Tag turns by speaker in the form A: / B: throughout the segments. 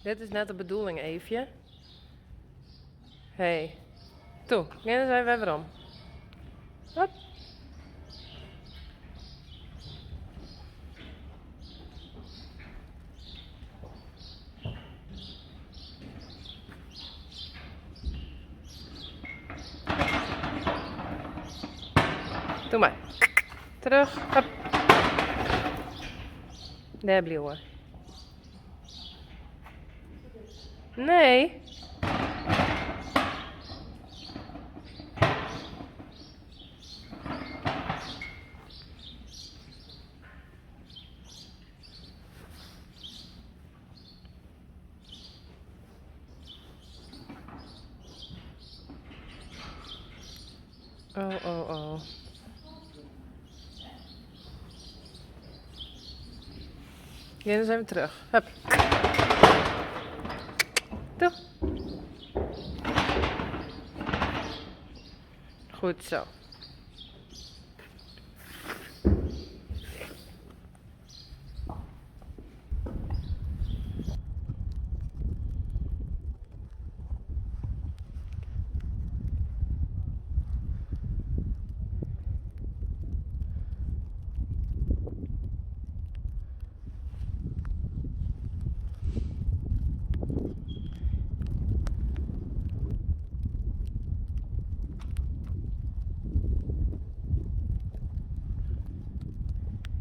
A: Dit is net de bedoeling, Eefje. Hey. Toe, dan zijn we weer om. Hop. Doe maar. Terug. Hop. Daar blijven. Nee. Oh. Ja, dan zijn we terug. Hup. Toe. Goed zo.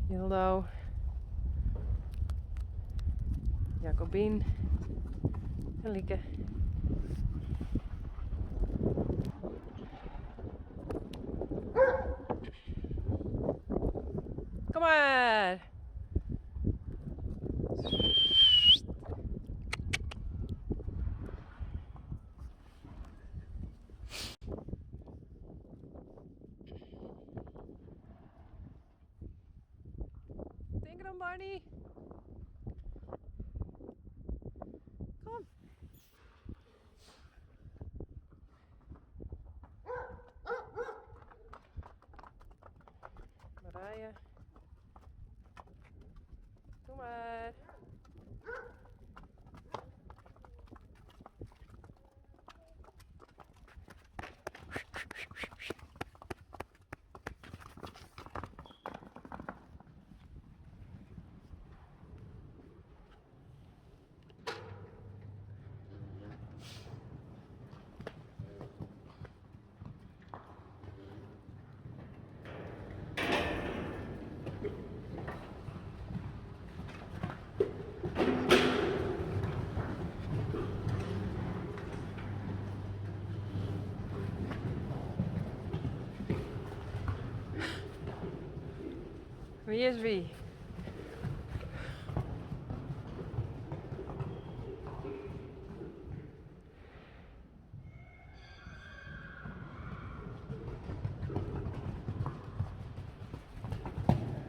A: Hildo, Jacobien en Lieke. Kom maar! Denk erom, Barney. Kom. Marije. Doe maar. Wie is wie?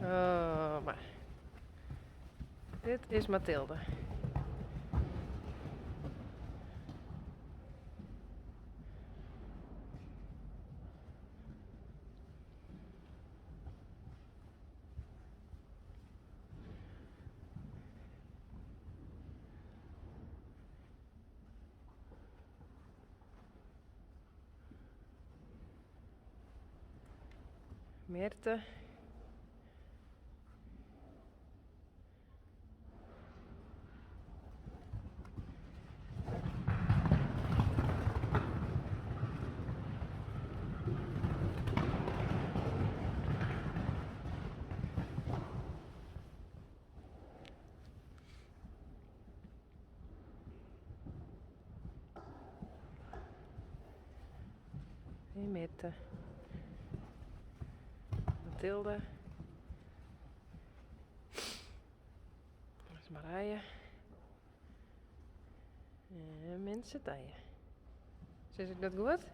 A: Oh, maar. Dit is Mathilde. Meerte. En Meerte. Mathilde. Dat is Marije. En mensen tijen. Zeg ik dat goed?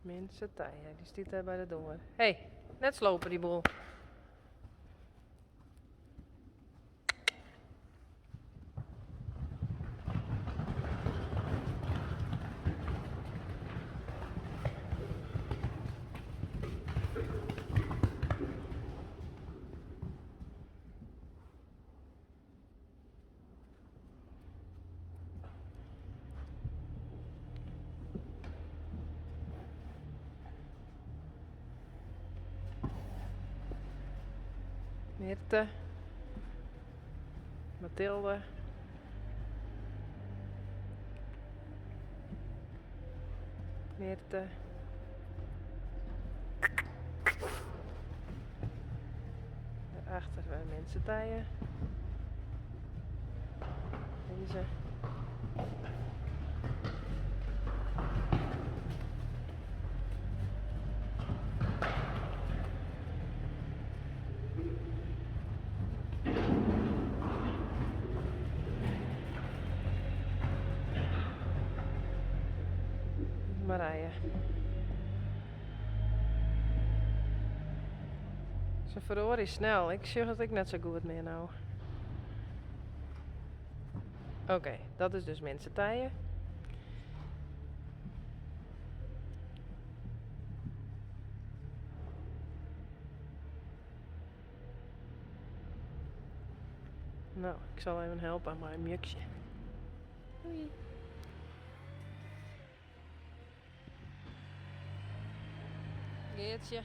A: Mensen tijen, die staat daar bij de deur. Hé, net slopen die boel. Mirte. Mathilde. Mirte. Daarachter mensen tijen. Deze. Marije. Ze verloor is snel. Ik zeg dat ik net zo goed meer nou. Oké, dat is dus mensen tijen. Nou, ik zal even helpen aan mijn mjukje. Doei. Geertje.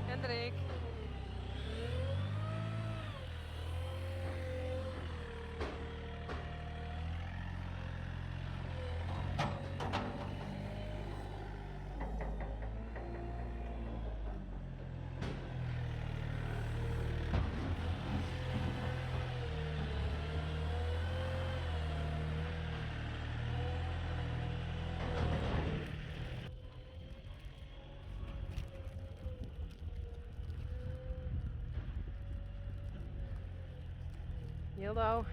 A: Hendrik. Hildo.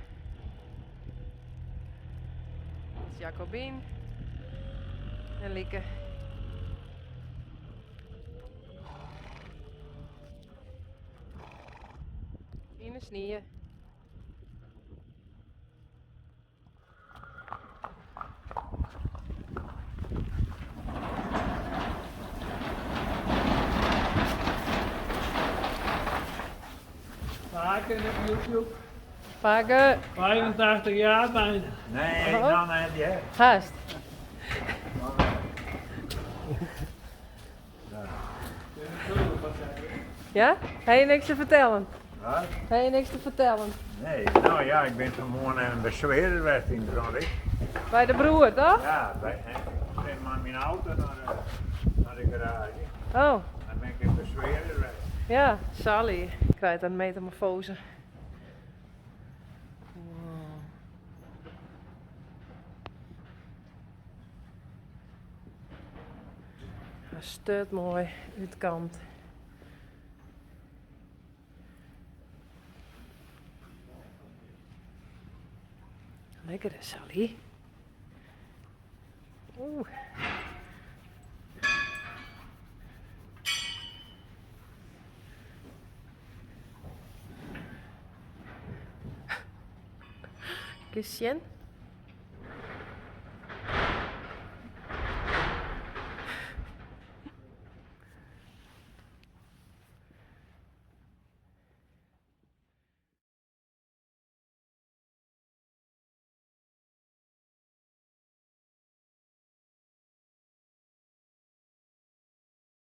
A: Dat is Jacobien. En Lieke. Ines Snieën.
B: Vaker op YouTube.
A: Vaker.
B: 85 jaar bijna.
C: Nee,
A: Oh.
C: dan heb je.
A: Haast. Ja? Heb je niks te vertellen?
C: Wat?
A: Heb je niks te vertellen?
C: Nee, nou ja, ik ben vanmorgen een bezweerder geweest in Dronrik.
A: Bij de broer, toch?
C: Ja, ik ben maar mijn auto naar de garage.
A: Oh,
C: Dan ben ik een bezweerder geweest.
A: ja. Sally krijgt een metamorfose. Hij steurt mooi uit de kant. Lekker hè, Sally. Oeh. Kusje.